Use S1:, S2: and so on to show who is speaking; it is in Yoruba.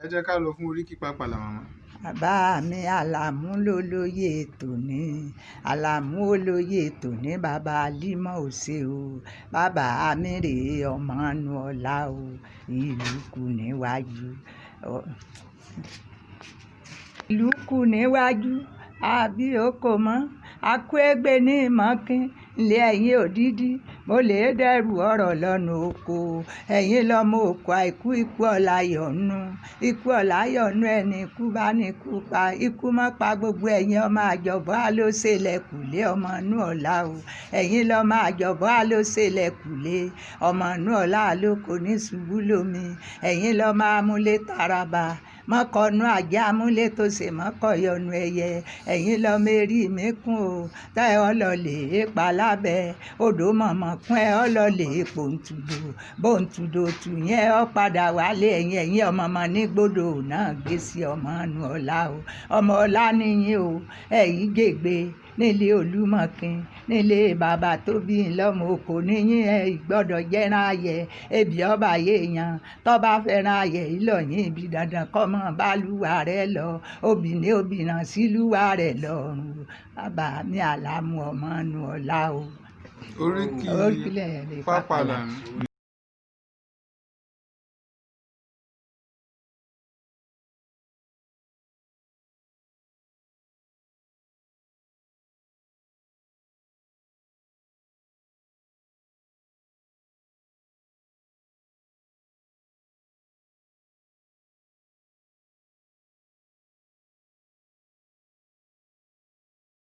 S1: Ẹ jẹ́ ká lọ fún oríkì pàápàá màmá.
S2: Bàbá mi Àlàmú lólóyè tòní, Àlàmú olóyè tòní, bàbá Límọ̀ òsè o, bàbá mi rèé ọmọ inú ọlá o, ìlú kù níwájú. Ìlú kù níwájú, àbí oko mọ́, akú ègbé ní ìmọ̀kín, ilé ẹ̀yìn òdídí, mo lè dẹ́rù ọ̀rọ̀ lọ́nà oko, ẹ̀yin lọ́mọ oko àìkú ikú ọ̀la yọ̀nù, ikú ọ̀la yọ̀nù ẹni ikú bá ní ikú pa, ikú mọ́ pa gbogbo ẹ̀yin ọmọ àjọ̀bọ́ àlóṣèlẹ̀kùlé ọmọ inú ọ̀la o, ẹ̀yin lọ́mọ àjọ̀bọ́ àlóṣèlẹ̀kùlé ọmọ inú ọ̀la àlókò ní ṣubú lómi, ẹ̀yin lọ́mọ amúlé taraba mọ́kànnú àjẹ́ amúlé tó ṣe mọ́kànyọ̀nù ẹyẹ, ẹ̀yin lọ́mọ erí mi kún o tẹ́ ẹ ọlọ́lẹ̀ pa lábẹ́ odò mọ̀mọ́ kún ẹ ọlọ́lẹ̀ pòǹtùdò bòǹtùdò tù yẹn ọ padà wálé ẹ̀yin ọmọ ọmọ nígbòdò náà gbé sí ọmọ inú ọ̀la o, ọmọ ọ̀la nìyí o, ẹ̀yin gègbè nílé Olúmọ̀kin nílé bàbá tó bí lọ́mọ oko níyìn ẹ gbọ́dọ̀ jẹ́rán ayẹ ebi ọba yéèyàn tó bá fẹ́ràn ayẹ ìlọ̀yìn ibi dandan kọ́ mọ́ bálúwa rẹ lọ obìnrin obìnrin sílùwà rẹ lọ́rùn bàbá mi Àlàmú ọmọ inú ọlá o.
S1: Oríkì Pápálà.